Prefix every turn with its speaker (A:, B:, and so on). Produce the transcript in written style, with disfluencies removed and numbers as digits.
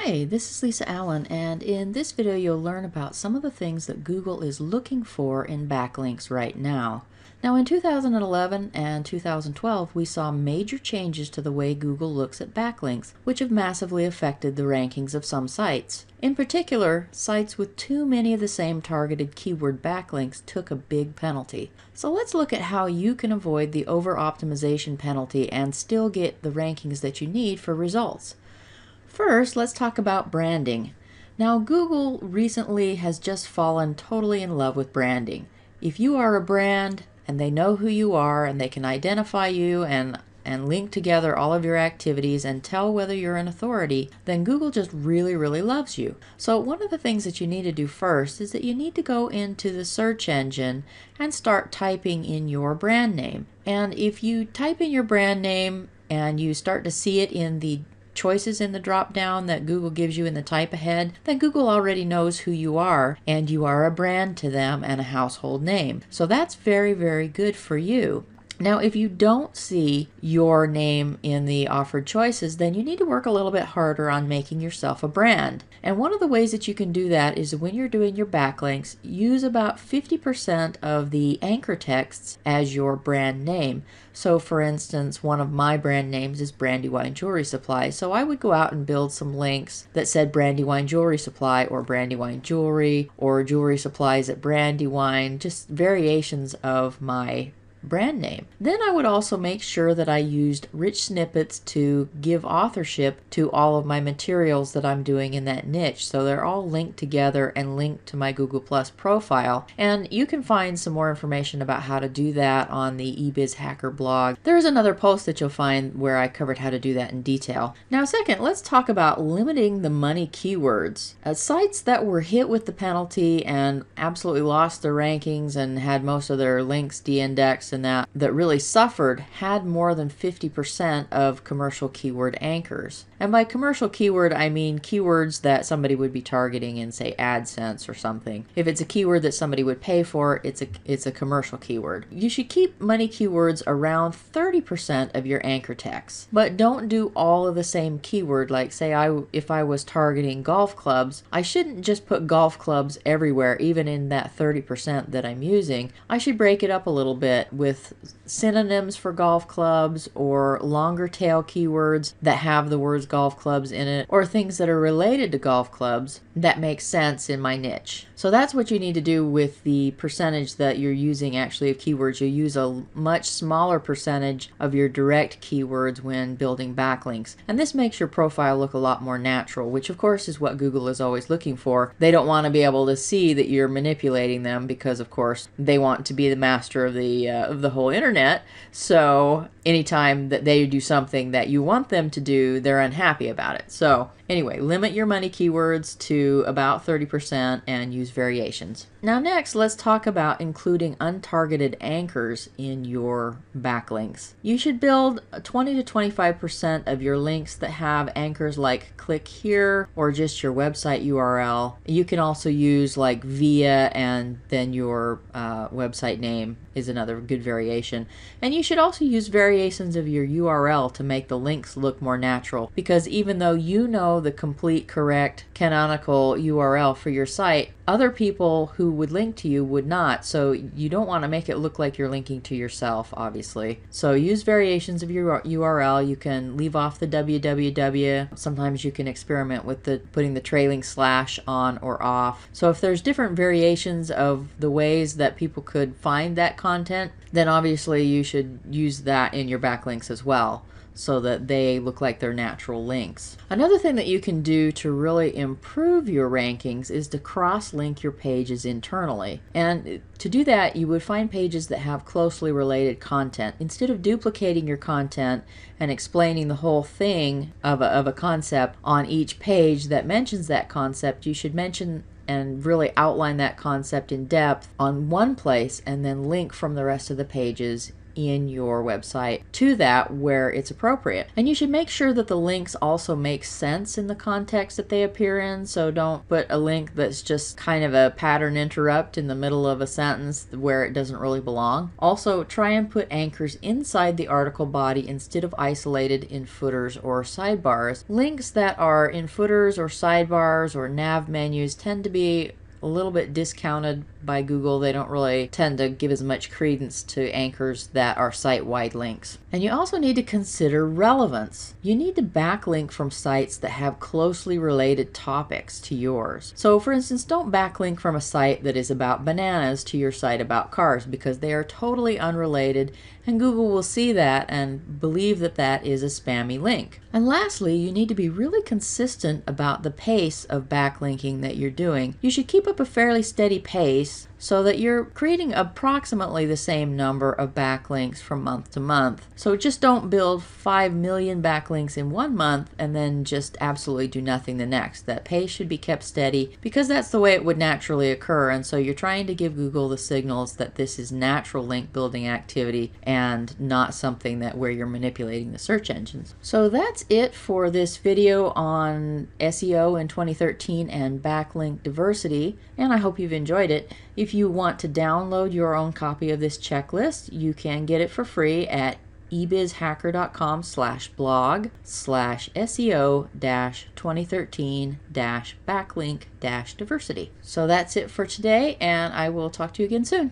A: Hi, this is Lisa Allen, and in this video you'll learn about some of the things that Google is looking for in backlinks right now. Now in 2011 and 2012 we saw major changes to the way Google looks at backlinks, which have massively affected the rankings of some sites. In particular, sites with too many of the same targeted keyword backlinks took a big penalty. So let's look at how you can avoid the over-optimization penalty and still get the rankings that you need for results. First, let's talk about branding. Now, Google recently has just fallen totally in love with branding. If you are a brand and they know who you are and they can identify you and link together all of your activities and tell whether you're an authority, then Google just really loves you. So one of the things that you need to do first is that you need to go into the search engine and start typing in your brand name. And if you type in your brand name and you start to see it in the choices in the drop down that Google gives you in the type ahead, then Google already knows who you are and you are a brand to them and a household name. So that's very good for you. Now, if you don't see your name in the offered choices, then you need to work a little bit harder on making yourself a brand. And one of the ways that you can do that is when you're doing your backlinks, use about 50% of the anchor texts as your brand name. So for instance, one of my brand names is Brandywine Jewelry Supply. So I would go out and build some links that said Brandywine Jewelry Supply or Brandywine Jewelry or Jewelry Supplies at Brandywine, just variations of my brand name. Then I would also make sure that I used rich snippets to give authorship to all of my materials that I'm doing in that niche. So they're all linked together and linked to my Google Plus profile. And you can find some more information about how to do that on the eBiz Hacker blog. There's another post that you'll find where I covered how to do that in detail. Now second, let's talk about limiting the money keywords. Sites that were hit with the penalty and absolutely lost their rankings and had most of their links de-indexed and that really suffered had more than 50% of commercial keyword anchors. And by commercial keyword, I mean keywords that somebody would be targeting in, say, AdSense or something. If it's a keyword that somebody would pay for, it's a commercial keyword. You should keep money keywords around 30% of your anchor text, but don't do all of the same keyword. Like say if I was targeting golf clubs, I shouldn't just put golf clubs everywhere, even in that 30% that I'm using. I should break it up a little bit with synonyms for golf clubs or longer tail keywords that have the words golf clubs in it, or things that are related to golf clubs that make sense in my niche. So that's what you need to do with the percentage that you're using actually of keywords. You use a much smaller percentage of your direct keywords when building backlinks. And this makes your profile look a lot more natural, which of course is what Google is always looking for. They don't want to be able to see that you're manipulating them because of course they want to be the master of the whole internet. So anytime that they do something that you want them to do, they're unhappy about it. So anyway, limit your money keywords to about 30% and use variations. Now next, let's talk about including untargeted anchors in your backlinks. You should build 20 to 25% of your links that have anchors like click here or just your website URL. You can also use like via and then your website name is another good variation. And you should also use variations of your URL to make the links look more natural, because even though you know the complete correct canonical URL for your site, other people who would link to you would not. So you don't want to make it look like you're linking to yourself, obviously. So use variations of your URL. You can leave off the www. Sometimes you can experiment with putting the trailing slash on or off. So if there's different variations of the ways that people could find that content, then obviously you should use that in your backlinks as well, so that they look like they're natural links. Another thing that you can do to really improve your rankings is to cross-link your pages internally. And to do that, you would find pages that have closely related content. Instead of duplicating your content and explaining the whole thing of a concept on each page that mentions that concept, you should mention and really outline that concept in depth on one place and then link from the rest of the pages in your website to that where it's appropriate. And you should make sure that the links also make sense in the context that they appear in. So don't put a link that's just kind of a pattern interrupt in the middle of a sentence where it doesn't really belong. Also, try and put anchors inside the article body instead of isolated in footers or sidebars. Links that are in footers or sidebars or nav menus tend to be a little bit discounted by Google. They don't really tend to give as much credence to anchors that are site-wide links. And you also need to consider relevance. You need to backlink from sites that have closely related topics to yours. So for instance, don't backlink from a site that is about bananas to your site about cars, because they are totally unrelated and Google will see that and believe that that is a spammy link. And lastly, you need to be really consistent about the pace of backlinking that you're doing. You should keep up a fairly steady pace so that you're creating approximately the same number of backlinks from month to month. So just don't build 5 million backlinks in one month and then just absolutely do nothing the next. That pace should be kept steady because that's the way it would naturally occur. And so you're trying to give Google the signals that this is natural link building activity and not something that where you're manipulating the search engines. So that's it for this video on SEO in 2013 and backlink diversity, and I hope you've enjoyed it. If you want to download your own copy of this checklist, you can get it for free at ebizhacker.com/blog/SEO-2013-backlink-diversity. So that's it for today, and I will talk to you again soon.